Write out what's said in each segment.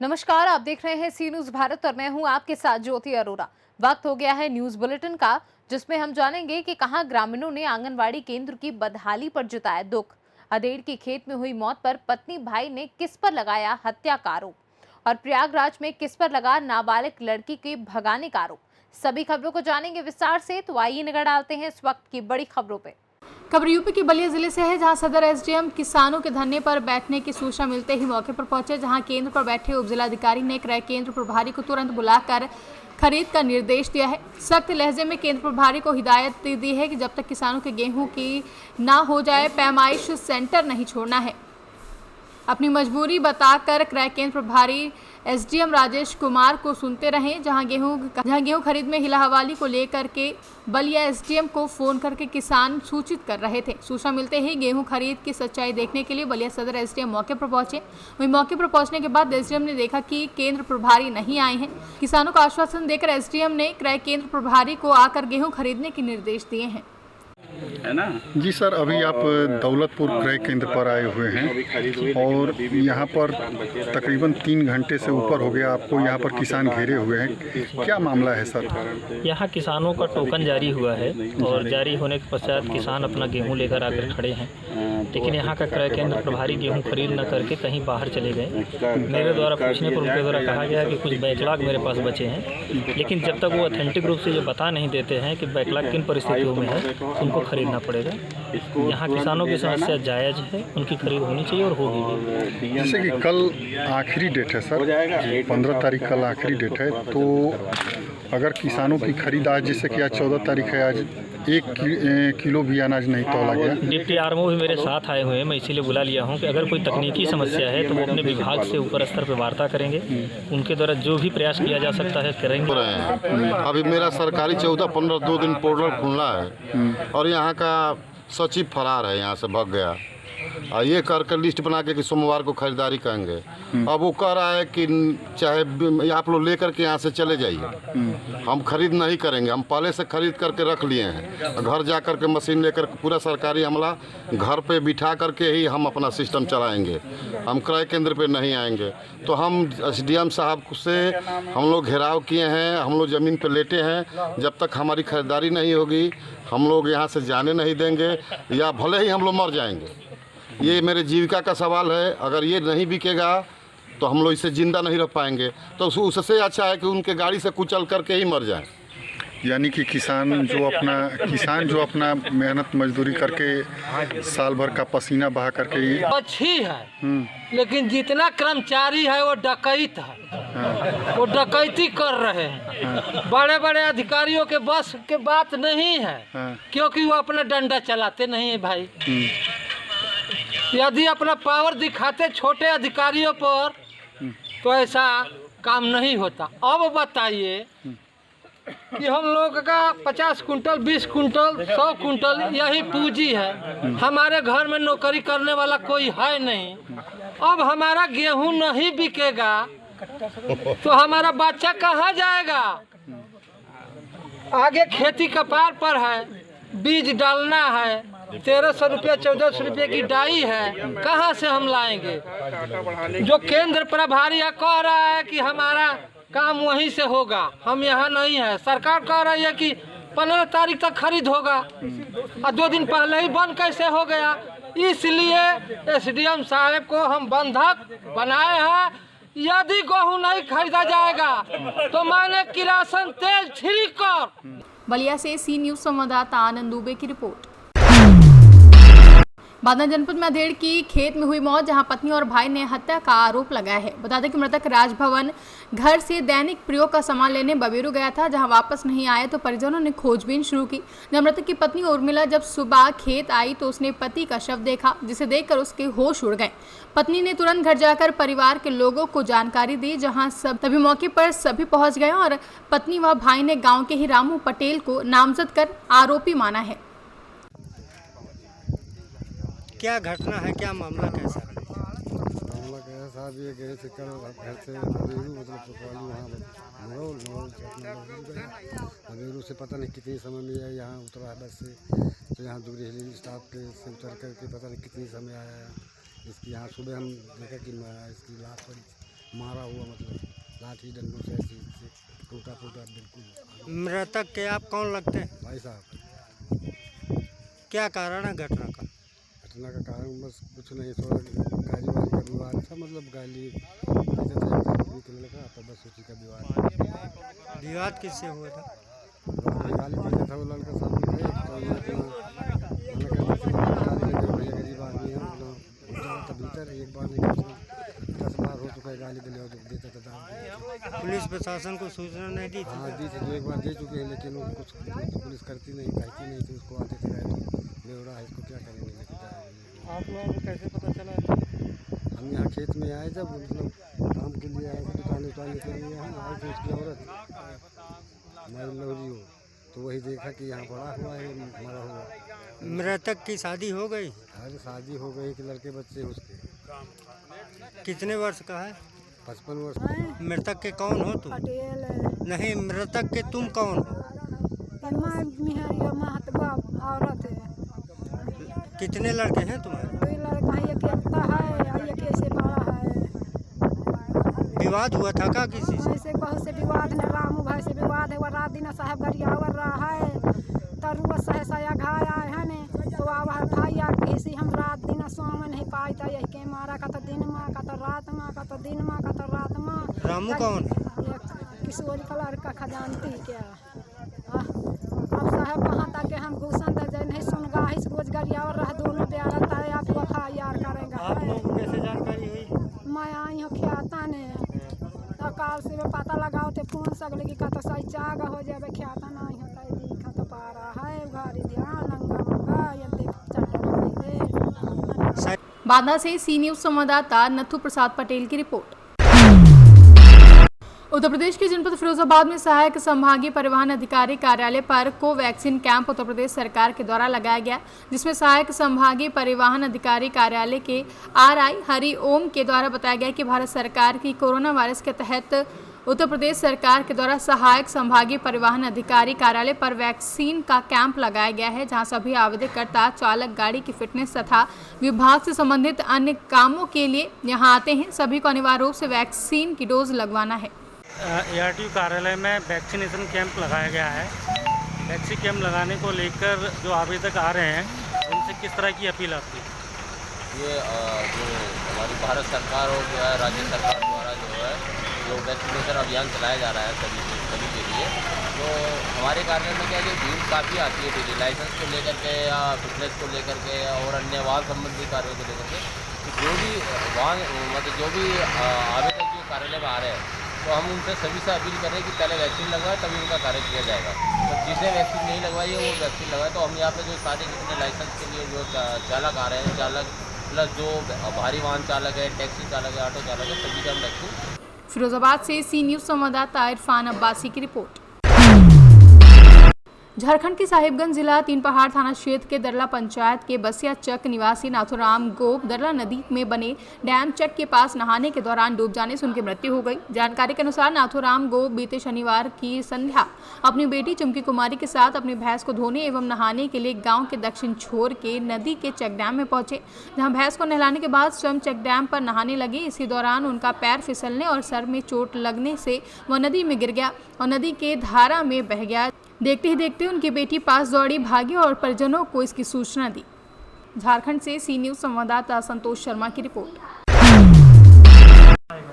नमस्कार, आप देख रहे हैं सी न्यूज भारत और मैं हूं आपके साथ ज्योति अरोरा। वक्त हो गया है न्यूज बुलेटिन का, जिसमें हम जानेंगे कि कहां ग्रामीणों ने आंगनवाड़ी केंद्र की बदहाली पर जताया दुख। अदेड़ के खेत में हुई मौत पर पत्नी भाई ने किस पर लगाया हत्या का आरोप, और प्रयागराज में किस पर लगा नाबालिग लड़की के भगाने का आरोप। सभी खबरों को जानेंगे विस्तार से, तो आइए नजर डालते हैं इस वक्त की बड़ी खबरों पे। खबर यूपी के बलिया जिले से है, जहां सदर एसडीएम किसानों के धरने पर बैठने की सूचना मिलते ही मौके पर पहुंचे, जहां केंद्र पर बैठे उपजिलाधिकारी ने क्रय केंद्र प्रभारी को तुरंत बुलाकर खरीद का निर्देश दिया है। सख्त लहजे में केंद्र प्रभारी को हिदायत दी है कि जब तक किसानों के गेहूं की ना हो जाए पैमाइश सेंटर नहीं छोड़ना है। अपनी मजबूरी बताकर क्रय केंद्र प्रभारी एसडीएम राजेश कुमार को सुनते रहे, जहां गेहूं खरीद में हिलाहवाली को लेकर के बलिया एसडीएम को फोन करके किसान सूचित कर रहे थे। सूचना मिलते ही गेहूं खरीद की सच्चाई देखने के लिए बलिया सदर एसडीएम मौके पर पहुंचे। वहीं मौके पर पहुंचने के बाद एसडीएम ने देखा कि केंद्र प्रभारी नहीं आए हैं। किसानों को आश्वासन देकर एसडीएम ने क्रय केंद्र प्रभारी को आकर गेहूं खरीदने के निर्देश दिए हैं। है ना जी सर, अभी आप दौलतपुर क्रय केंद्र पर आए हुए हैं और यहाँ पर तकरीबन 3 घंटे से ऊपर हो गया आपको यहाँ पर किसान घेरे हुए हैं। क्या मामला है सर? यहाँ किसानों का टोकन जारी हुआ है और जारी होने के पश्चात किसान अपना गेहूं लेकर आकर खड़े हैं, लेकिन यहाँ का क्रय केंद्र प्रभारी गेहूं खरीद न करके कहीं बाहर चले गए। मेरे द्वारा पूछने पर उनके द्वारा कहा गया कि कुछ बैकलॉग मेरे पास बचे हैं, लेकिन जब तक वो ऑथेंटिक रूप से ये बता नहीं देते हैं कि बैकलॉग किन परिस्थितियों में है, उनको खरीदना पड़ेगा। यहाँ किसानों की समस्या जायज़ है, उनकी खरीद होनी चाहिए और होगी भी। जैसे कि कल आखिरी डेट है सर, 15 तारीख कल आखिरी डेट है, तो अगर किसानों की खरीद आज, जैसे कि आज 14 तारीख है, आज 1 किलो भी अनाज नहीं तौला गया। डिप्टी आरओ भी मेरे साथ आए हुए हैं, मैं इसीलिए बुला लिया हूँ कि अगर कोई तकनीकी समस्या है तो वो अपने विभाग से ऊपर स्तर पर वार्ता करेंगे, उनके द्वारा जो भी प्रयास किया जा सकता है करेंगे। अभी मेरा सरकारी 14-15 2 दिन पोर्टल खुला है और यहाँ का सचिव फरार है, यहाँ से भाग गया। ये करके लिस्ट बना के कि सोमवार को खरीदारी करेंगे। अब वो कह रहा है कि चाहे आप लोग लेकर के यहाँ से चले जाइए, हम खरीद नहीं करेंगे। हम पहले से खरीद करके रख लिए हैं, घर जा कर के मशीन लेकर पूरा सरकारी अमला घर पे बिठा करके ही हम अपना सिस्टम चलाएंगे। हम क्रय केंद्र पे नहीं आएंगे। तो हम एसडीएम साहब से हम लोग घेराव किए हैं, हम लोग ज़मीन पे लेटे हैं। जब तक हमारी खरीदारी नहीं होगी हम लोग यहाँ से जाने नहीं देंगे, या भले ही हम लोग मर जाएंगे। ये मेरे जीविका का सवाल है। अगर ये नहीं बिकेगा तो हम लोग इससे ज़िंदा नहीं रह पाएंगे, तो उससे अच्छा है कि उनके गाड़ी से कुचल करके ही मर जाएं। यानी कि किसान जो अपना मेहनत मजदूरी करके साल भर का पसीना बहा करके अच्छी है, लेकिन जितना कर्मचारी है वो डकैत है, वो डकैती कर रहे हैं। बड़े बड़े अधिकारियों के बस के बात नहीं है, क्योंकि वो अपना डंडा चलाते नहीं है भाई। यदि अपना पावर दिखाते छोटे अधिकारियों पर तो ऐसा काम नहीं होता। अब बताइए कि हम लोग का 50 कुंटल 20 कुंटल 100 कुंटल यही पूंजी है। हमारे घर में नौकरी करने वाला कोई है नहीं। अब हमारा गेहूं नहीं बिकेगा तो हमारा बच्चा कहाँ जाएगा? आगे खेती कपार पर है, बीज डालना है, 1300 रुपये 1400 रुपये की डाई है, कहाँ से हम लाएंगे? जो केंद्र प्रभारी कह रहा है कि हमारा काम वहीं से होगा, हम यहाँ नहीं है। सरकार कह रही है कि 15 तारीख तक खरीद होगा, और 2 दिन पहले ही बंद कैसे हो गया? इसलिए एसडीएम साहब को हम बंधक बनाए हैं। यदि गेहूँ नहीं खरीदा जाएगा तो मैंने किरासन तेल छिड़क कर। बलिया से सी न्यूज संवाददाता आनंद दुबे की रिपोर्ट। बांदा जनपद में अधेड़ की खेत में हुई मौत, जहां पत्नी और भाई ने हत्या का आरोप लगाया है। बता दें कि मृतक राजभवन घर से दैनिक प्रयोग का सामान लेने बबेरू गया था, जहां वापस नहीं आया तो परिजनों ने खोजबीन शुरू की। जब मृतक की पत्नी उर्मिला जब सुबह खेत आई तो उसने पति का शव देखा, जिसे देखकर उसके होश उड़ गए। पत्नी ने तुरंत घर जाकर परिवार के लोगों को जानकारी दी, जहाँ तभी मौके पर सभी पहुँच गए और पत्नी व भाई ने गाँव के ही रामू पटेल को नामजद कर आरोपी माना है। क्या घटना है, क्या मामला कैसा? मामला कैसा साहब, ये गए थे कल घर से बबेरू, मतलब पुतवाली वहाँ बबेरू से पता नहीं कितने समय में यहाँ उतरा है बस से, तो यहाँ दूरी हिली स्टाफ पे से उतर करके पता नहीं कितने समय आया। इसकी यहाँ सुबह हम देखा कि इसकी लाश पड़ी थी। मारा हुआ, मतलब लाठी डंडों से ऐसे टूटा फूटा बिल्कुल। मृतक के आप कौन लगते हैं? भाई साहब, क्या कारण है घटना का? घटना का कारण बस कुछ नहीं, थोड़ा गाली वाली का विवाद था, मतलब गाली लड़का तो बस उसी का विवाद। विवाद किससे हुआ था? गाली देता था वो लड़का सामने गए तो ये गाली लगे, भैया गरीब आदमी है, तो भीतर एक बार नहीं 10 बार हो चुका है गाली दिले और देता था। पुलिस प्रशासन को सूचना नहीं दी थी? हाँ दी थी, 2 बार दे चुके हैं, लेकिन वो कुछ पुलिस करती नहीं, कहती नहीं थी। उसको आते थे तो बेवड़ा है, इसको क्या करेंगे, लेके जाएंगे। आप लोगों को कैसे पता चला? हम यहाँ खेत में आए, जब मतलब काम के लिए आए थे, दुकान उतारने के लिए यहाँ आए थे, उसकी औरत हमारी लौरी हो, तो वही देखा कि यहाँ पड़ा हुआ है, मरा हुआ। मृतक की शादी हो गई? अरे शादी हो गई कि लड़के बच्चे हैं उसके। कितने वर्ष का है? 55 वर्ष। मृतक के कौन हो तुम? पटेल है। नहीं, मृतक के तुम कौन हो? मिहरिया महतबा औरत है। कितने लड़के हैं तुम्हारे? 2 लड़का है, एक एकता है और एक ऐसे बड़ा है। विवाद हुआ था का किसी से? ऐसे बहुत से विवाद है, रामू भाई से विवाद है। वो रात दिन साहब गरियावर रहा है, तरुआ सहसा घाय आए हैं ने, तो अब भाई यार किसी हम रात दिन सोम नहीं पाई था, यही के मारा का तो दिन माँ का तो रात माँ का तो दिन माँ का तो रात माँ। रामू कौन? किशोर कलर का खजानती क्या। अब साहब कहाँ तक हम घुसन तो नहीं सुनगा, इस रोज गरियावर रहा, दोनों ब्याह है, आप वफा यार करेंगे। आप लोगों को कैसे जानकारी हुई? मैं आई हूँ ख्याता ने, काल से मैं पता लगाओ तो फोन सकले कि का तो सही चाग हो जाए, ख्याता नहीं होता है, दिखा तो पा रहा है घरी ध्यान नंगा मंगा ये देख चट्टा। बांदा से सी न्यूज संवाददाता नथु प्रसाद पटेल की रिपोर्ट। उत्तर प्रदेश के जनपद फिरोजाबाद में सहायक संभागीय परिवहन अधिकारी कार्यालय पर कोवैक्सीन कैंप उत्तर प्रदेश सरकार के द्वारा लगाया गया, जिसमें सहायक संभागीय परिवहन अधिकारी कार्यालय के आरआई हरि ओम के द्वारा बताया गया कि भारत सरकार की कोरोना वायरस के तहत उत्तर प्रदेश सरकार के द्वारा सहायक संभागीय परिवहन अधिकारी कार्यालय पर वैक्सीन का कैंप लगाया गया है, जहां सभी आवेदनकर्ता चालक गाड़ी की फिटनेस तथा विभाग से संबंधित अन्य कामों के लिए यहां आते हैं। सभी को अनिवार्य रूप से वैक्सीन की डोज लगवाना है। ARTO कार्यालय में वैक्सीनेशन कैंप लगाया गया है। वैक्सीन कैंप लगाने को लेकर जो आवेदक आ रहे हैं उनसे किस तरह की अपील आपकी? ये जो हमारी भारत सरकार और जो है राज्य सरकार द्वारा जो वैक्सीनेशन अभियान चलाया जा रहा है सभी के लिए, तो हमारे कार्यालय में क्या है कि भीड़ काफ़ी आती है डेली, लाइसेंस को लेकर के या फिटनेस को लेकर के और अन्य वाहन संबंधी कार्यों को लेकर के। तो जो भी वाहन मतलब जो भी आवेदक जो कार्यालय में आ रहे हैं, तो हम उनसे सभी से अपील कर रहे हैं कि पहले वैक्सीन लगवाएं, तभी उनका कार्य किया जाएगा। तो जिसे वैक्सीन नहीं लगवाई है वो वैक्सीन लगवाए। तो हम यहाँ पे जो सारे जितने लाइसेंस के लिए जो चालक आ रहे हैं, चालक प्लस जो भारी वाहन चालक है, टैक्सी चालक है, ऑटो चालक है, सभी का हम वैक्सीन। फिरोजाबाद से सी न्यूज संवाददाता इरफान अब्बासी की रिपोर्ट। झारखंड के साहिबगंज जिला तीन पहाड़ थाना क्षेत्र के दरला पंचायत के बसिया चक निवासी नाथुराम गोप दरला नदी में बने डैम चक के पास नहाने के दौरान डूब जाने से उनकी मृत्यु हो गई। जानकारी के अनुसार नाथुराम गोप बीते शनिवार की संध्या अपनी बेटी चुमकी कुमारी के साथ अपनी भैंस को धोने एवं नहाने के लिए गांव के दक्षिण छोर के नदी के चेक डैम में पहुंचे, जहां भैंस को नहलाने के बाद स्वयं चेक डैम पर नहाने लगे। इसी दौरान उनका पैर फिसलने और सर में चोट लगने से वह नदी में गिर गया और नदी के धारा में बह गया। देखते ही देखते उनकी बेटी पास दौड़ी, भागी और परिजनों को इसकी सूचना दी। झारखंड से सी न्यूज संवाददाता संतोष शर्मा की रिपोर्ट।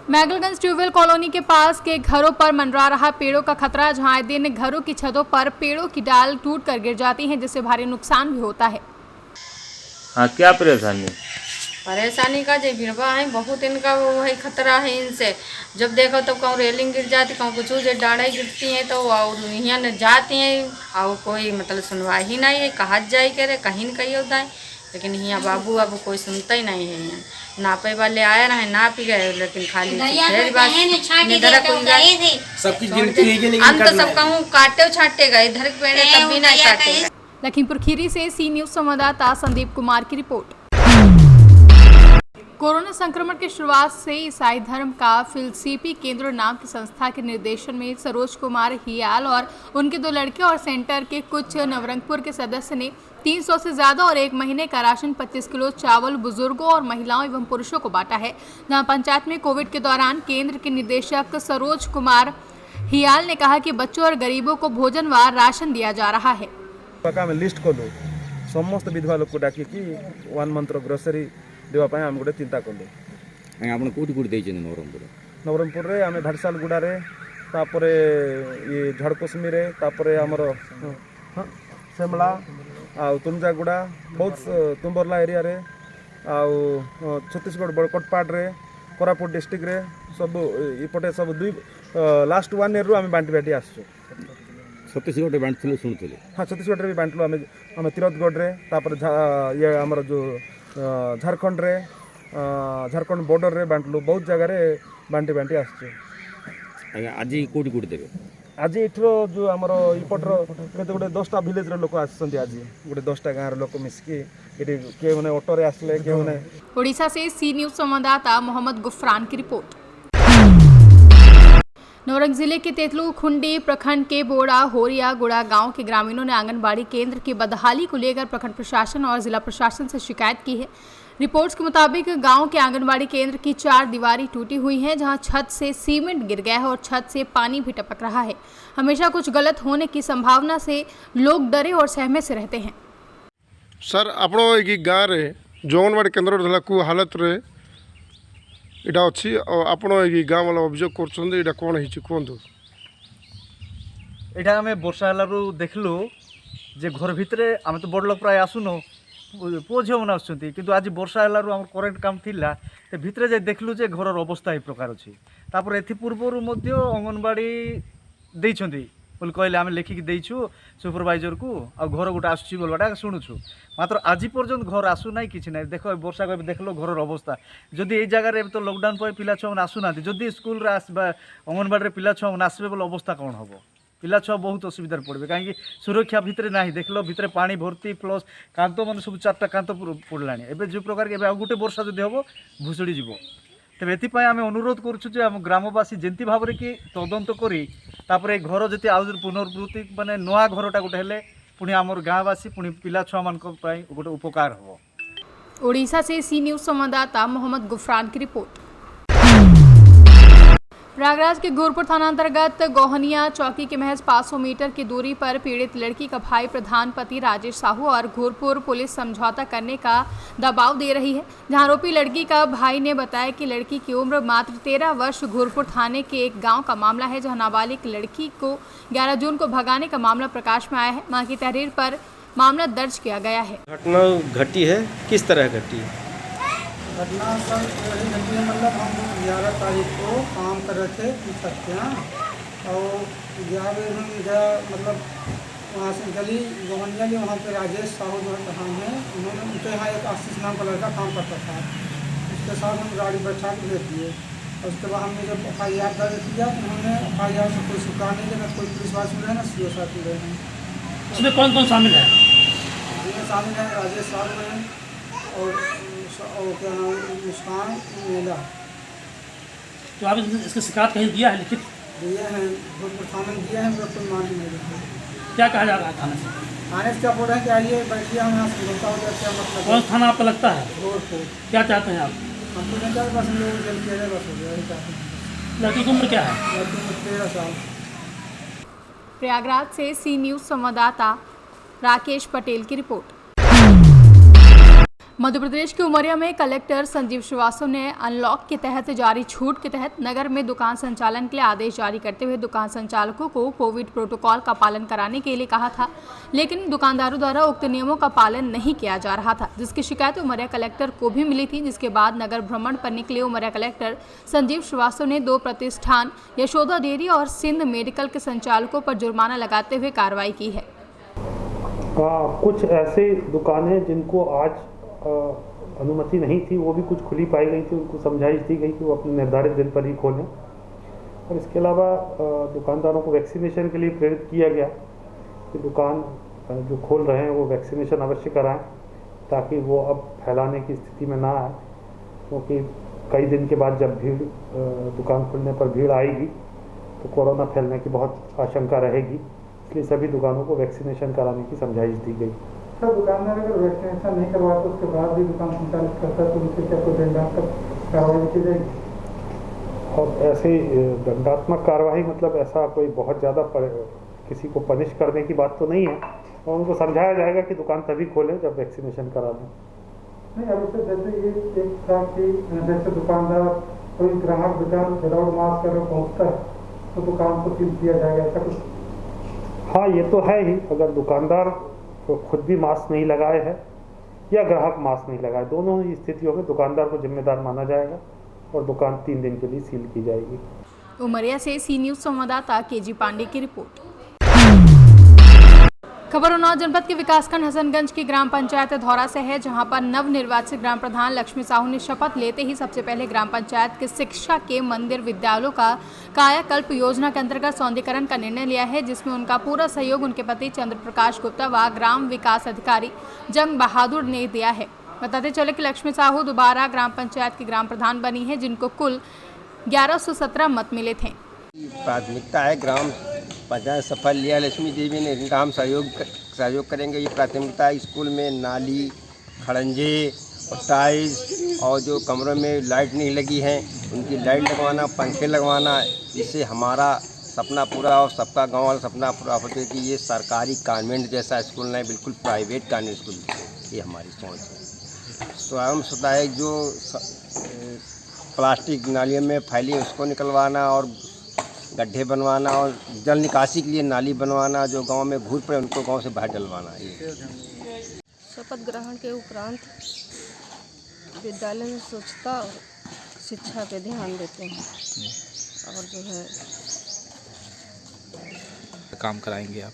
मैगलगंज ट्यूबवेल कॉलोनी के पास के घरों पर मंडरा रहा पेड़ों का खतरा, जहां आए दिन घरों की छतों पर पेड़ों की डाल टूटकर गिर जाती हैं, जिससे भारी नुकसान भी होता है। हाँ, क्या परेशानी का जो भिड़वा है बहुत, इनका वो है खतरा है इनसे। जब देखो तो कहूँ रेलिंग गिर जाती, कहूँ कुछ जो डाढ़े गिरती हैं तो यहाँ न जाती हैं और कोई मतलब सुनवाई ही नहीं है। कहा जाए करे कहीं न कहीं होता है, लेकिन यहाँ बाबू अब कोई सुनता ही नहीं है। यहाँ नापे वाले आए रहे, नाप ही गए, लेकिन खाली हम तो सब कहूँ काटे छाटे गए, इधर पेड़ तब भी नहीं काटे। लखीमपुर खीरी से सी न्यूज संवाददाता संदीप कुमार की रिपोर्ट। कोरोना संक्रमण की शुरुआत से ईसाई धर्म का फिलसीपी केंद्र नाम की संस्था के निर्देशन में सरोज कुमार हियाल और उनके 2 लड़के और सेंटर के कुछ नवरंगपुर के सदस्य ने 300 से ज्यादा और 1 महीने का राशन 25 किलो चावल बुजुर्गों और महिलाओं एवं पुरुषों को बांटा है। जहां पंचायत में कोविड के दौरान केंद्र के निदेशक सरोज कुमार हियाल ने कहा कि बच्चों और गरीबों को भोजन व राशन दिया जा रहा है। लिस्ट कलु समस्त विधवा लोक डाकी 1 मंथ ग्रोसरी देवाई आम गोटे चिंता कलु। आप कौटी कौटी नवरंगपुर नवरंगपुर रे आम भाटसाल गुड़ा रे तापर ये झाड़कोसमी रे तापर आमर सेमला आ तुंजागुड़ा बहुत तुम्बरला एरिया रे आ छत्तीसगढ़ बड़कटपाड़ रे कोरापुट डिस्ट्रिक्ट रे सब इपटे सब 2 लास्ट 1 ईयर रू आम बांटी बांटी आसु। छत्तीसगढ़ बांटू शुणुले हाँ छत्तीसगढ़ भी बांटलु आम तिरथगढ़ रे तापर ये आमर जो झारखंड रे झारखंड बॉर्डर रे बांटलु बहुत जगह रे बांटी बांटी आसु। आज कौटी कौटी देवे आज इठरो जो आमर इपटर गोटे 10टा विलेज रे लोक आसछन्ती। आज गोटे 10टा गाँव लोक मिसिकी ये किए मैंने ऑटो रे आसले किए मैंने। ओडिशा से सी न्यूज संवाददाता मोहम्मद गुफरान की रिपोर्ट। नवरंग जिले के तेतलू खुंडी प्रखंड के बोड़ा होरिया गुड़ा गांव के ग्रामीणों ने आंगनबाड़ी केंद्र की बदहाली को लेकर प्रखंड प्रशासन और जिला प्रशासन से शिकायत की है। रिपोर्ट्स के मुताबिक गांव के आंगनबाड़ी केंद्र की 4 दीवारें टूटी हुई हैं, जहां छत से सीमेंट गिर गया है और छत से पानी भी टपक रहा है। हमेशा कुछ गलत होने की संभावना से लोग डरे और सहमे से रहते हैं। सर आप गाँव में जो अंगनबाड़ी केन्द्र को हालत रे इटा अच्छी आप गाँव वाला अभियोग कर कौन है कहतु। यहाँ आम वर्षा हलू देखलु जे घर भितर आम तो बड़ लोग प्राय आसुन पुओ झील मैंने आसुँच कि आज वर्षा हलू आम करेन्ट काम थिला ते भितर जे देखलु जे घर अवस्था ए प्रकार अच्छी। तापर एपूर्वर अंगनबाड़ी देइछन्ती बोली कहले आम लिखिकी देइछु सुपरवाइजर को आ घर गोटे आसुची बोलवाटा शुणुछु मात्र आज पर्यंत घर आसुना कि ना। देख वर्षा को देख लो घर अवस्था जदि ये जगार तो लॉकडाउन पर पिला छुआ आसुना जदि स्कूल अंगनबाड़ी पिला छुआ आसबे बोले अवस्था कौन हम पिला छुआ बहुत असुविधा पड़े कहीं सुरक्षा भितर ना देख लो भितर पानी भर्ती प्लस कांत मान सब 4टा कांत पड़ला एवं जो प्रकार आ गोटे वर्षा जब हम भुशुड़ी जीव तेज एपाई आम अनुरोध करुँ ग्रामवासी जमी भाव में कि तदंत कर घर जति आउ पुनर्वृत्ति माने नुआ घरटा गोटे हेले पुणी आमर गाँववासी पुणी पिला छुआ मान गोटे उपकार हो। ओडिशा से सी न्यूज संवाददाता मोहम्मद गुफरान की रिपोर्ट। प्रयागराज के गोरपुर थाना अंतर्गत गोहनिया चौकी के महज 500 मीटर की दूरी पर पीड़ित लड़की का भाई प्रधानपति राजेश साहू और घोरपुर पुलिस समझौता करने का दबाव दे रही है। जहां आरोपी लड़की का भाई ने बताया कि लड़की की उम्र मात्र 13 वर्ष घोरपुर थाने के एक गांव का मामला है, जहां नाबालिग लड़की को 11 जून को भगाने का मामला प्रकाश में आया है। मां की तहरीर पर मामला दर्ज किया गया है। घटना घटी है, किस तरह घटी है? घटना सर यही घटी है, मतलब हम 11 तारीख को काम कर रहे थे सत्या और 11 बजे हम इधर मतलब वहाँ से गली गोवनिया में वहाँ पे राजेश साहू जो हम हैं उन्होंने उनके यहाँ एक आशीष नाम का लड़का काम करता था, उसके साथ हम गाड़ी बैठा के भेज दिए और उसके बाद हमने जब FIR दर्ज किया तो उन्होंने FIR से कोई स्वीकार नहीं किया, कोई पुलिस वाले मिले ना CO साहब मिले हैं। इसमें कौन कौन शामिल है? इसमें शामिल है राजेश साहब हैं और क्या नाम मुस्कान मेला। तो आप इसकी शिकायत कहीं दिया है, लिखित दिए हैं, भोजपुर थाने में दिए हैं, तो कोई मान नहीं रहे। क्या कहा जा रहा है थाने से? थाने से क्या बोल रहे हैं कि आइए बैठिए, हम यहाँ समझौता हो जाए, क्या मतलब। कौन थाना आपको लगता है? गोरपुर। क्या चाहते हैं आप? हम तो नहीं चाहते, बस हम लोग जल्द किया जाए, बस हो गया, यही चाहते हैं। लड़की की उम्र क्या है? लड़की की उम्र 13 साल। प्रयागराज से सी न्यूज संवाददाता राकेश पटेल की रिपोर्ट। मध्य प्रदेश के उमरिया में कलेक्टर संजीव श्रीवास्तव ने अनलॉक के तहत जारी छूट के तहत नगर में दुकान संचालन के लिए आदेश जारी करते हुए दुकान संचालकों को कोविड प्रोटोकॉल का पालन कराने के लिए कहा था, लेकिन दुकानदारों द्वारा उक्त नियमों का पालन नहीं किया जा रहा था, जिसकी शिकायत उमरिया कलेक्टर को भी मिली थी। जिसके बाद नगर भ्रमण पर निकले उमरिया कलेक्टर संजीव श्रीवास्तव ने 2 प्रतिष्ठान यशोदा डेयरी और सिंध मेडिकल के संचालकों पर जुर्माना लगाते हुए कार्रवाई की है। कुछ ऐसे दुकानें जिनको आज अनुमति नहीं थी वो भी कुछ खुली पाई गई थी, उनको समझाइश दी गई कि वो अपने निर्धारित दिन पर ही खोलें। और इसके अलावा दुकानदारों को वैक्सीनेशन के लिए प्रेरित किया गया कि दुकान जो खोल रहे हैं वो वैक्सीनेशन अवश्य कराएं ताकि वो अब फैलाने की स्थिति में ना आए। क्योंकि कई दिन के बाद जब भीड़ दुकान खुलने पर भीड़ आएगी तो कोरोना फैलने की बहुत आशंका रहेगी, इसलिए सभी दुकानों को वैक्सीनेशन कराने की समझाइश दी गई। सर, दुकानदार अगर वैक्सीनेशन नहीं करवाए तो उसके बाद भी दुकान संचालित करता है तो उनसे क्या कोई दंडात्मक कार्रवाई की जाएगी? और ऐसे दंडात्मक कार्रवाई मतलब ऐसा कोई बहुत ज़्यादा किसी को पनिश करने की बात तो नहीं है, और उनको समझाया जाएगा कि दुकान तभी खोले जब वैक्सीनेशन करा दें। नहीं, अब इससे जैसे ये एक था कि जैसे दुकानदार कोई ग्राहक विदाउट मास्क अगर पहुँचता है तो दुकान को सील किया जाएगा, ऐसा कुछ? हाँ, ये तो है ही। अगर दुकानदार तो खुद भी मास्क नहीं लगाए है या ग्राहक मास्क नहीं लगाए, दोनों ही स्थितियों में दुकानदार को जिम्मेदार माना जाएगा और दुकान 3 दिन के लिए सील की जाएगी। उमरिया से सी न्यूज संवाददाता केजी पांडे की रिपोर्ट। खबर उन्नाव जनपद के विकासखंड हसनगंज की ग्राम पंचायत धौरा से है, जहां पर नवनिर्वाचित ग्राम प्रधान लक्ष्मी साहू ने शपथ लेते ही सबसे पहले ग्राम पंचायत के शिक्षा के मंदिर विद्यालयों का कायाकल्प योजना के अंतर्गत सौंदर्यीकरण का निर्णय लिया है, जिसमें उनका पूरा सहयोग उनके पति चंद्र प्रकाश गुप्ता व ग्राम विकास अधिकारी जंग बहादुर ने दिया है। बताते चले कि लक्ष्मी साहू दोबारा ग्राम पंचायत की ग्राम प्रधान बनी है, जिनको कुल 1117 मत मिले थे। प्राथमिकता है ग्राम पंचायत सफल लिया लक्ष्मी देवी ने, इनका हम सहयोग करेंगे। ये प्राथमिकता है। स्कूल में नाली, खड़ंजे और टाइल्स और जो कमरों में लाइट नहीं लगी हैं उनकी लाइट लगवाना, पंखे लगवाना, जिससे हमारा सपना पूरा और सबका गांव वाला सपना पूरा होते कि ये सरकारी कॉन्वेंट जैसा स्कूल नहीं, बिल्कुल प्राइवेट कॉन्वेंट स्कूल। ये हमारी सोच है। स्वयं स्वतः है जो प्लास्टिक नालियों में फैली उसको निकलवाना और गड्ढे बनवाना और जल निकासी के लिए नाली बनवाना, जो गांव में घूर पड़े उनको गांव से बाहर डलवाना। ये शपथ ग्रहण के उपरांत विद्यालय में स्वच्छता और शिक्षा पे ध्यान देते हैं और जो है काम कराएंगे आप?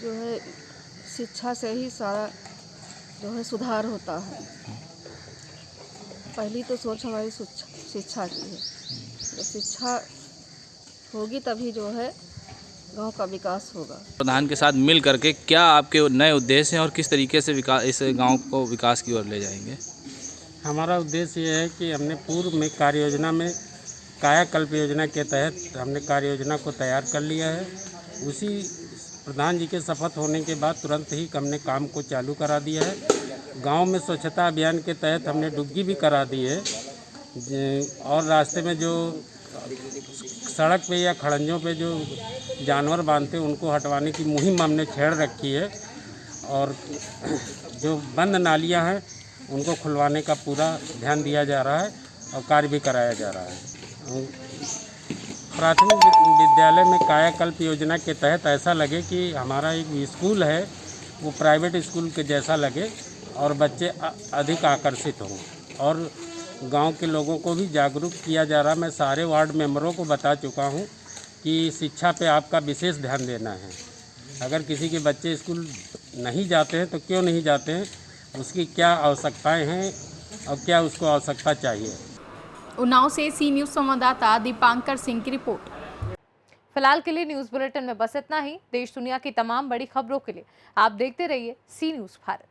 जो है शिक्षा से ही सारा जो है सुधार होता है। पहली तो सोच हमारी शिक्षा की है। जब शिक्षा होगी तभी जो है गांव का विकास होगा। प्रधान के साथ मिल करके क्या आपके नए उद्देश्य हैं और किस तरीके से विकास इस गांव को विकास की ओर ले जाएंगे? हमारा उद्देश्य ये है कि हमने पूर्व में कार्य योजना में कायाकल्प योजना के तहत हमने कार्य योजना को तैयार कर लिया है। उसी प्रधान जी के शपथ होने के बाद तुरंत ही हमने काम को चालू करा दिया है। गांव में स्वच्छता अभियान के तहत हमने डुबकी भी करा दी है और रास्ते में जो सड़क पे या खड़ंजों पे जो जानवर बांधते हैं उनको हटवाने की मुहिम हमने छेड़ रखी है और जो बंद नालियां हैं उनको खुलवाने का पूरा ध्यान दिया जा रहा है और कार्य भी कराया जा रहा है। प्राथमिक विद्यालय में कायाकल्प योजना के तहत ऐसा लगे कि हमारा एक स्कूल है वो प्राइवेट स्कूल के जैसा लगे और बच्चे अधिक आकर्षित हों और गांव के लोगों को भी जागरूक किया जा रहा है। मैं सारे वार्ड मेंबरों को बता चुका हूं कि शिक्षा पे आपका विशेष ध्यान देना है। अगर किसी के बच्चे स्कूल नहीं जाते हैं तो क्यों नहीं जाते हैं, उसकी क्या आवश्यकताएं हैं और क्या उसको आवश्यकता चाहिए। उन्नाव से सी न्यूज संवाददाता दीपांकर सिंह की रिपोर्ट। फिलहाल के लिए न्यूज बुलेटिन में बस इतना ही। देश दुनिया की तमाम बड़ी खबरों के लिए आप देखते रहिए सी न्यूज भारत।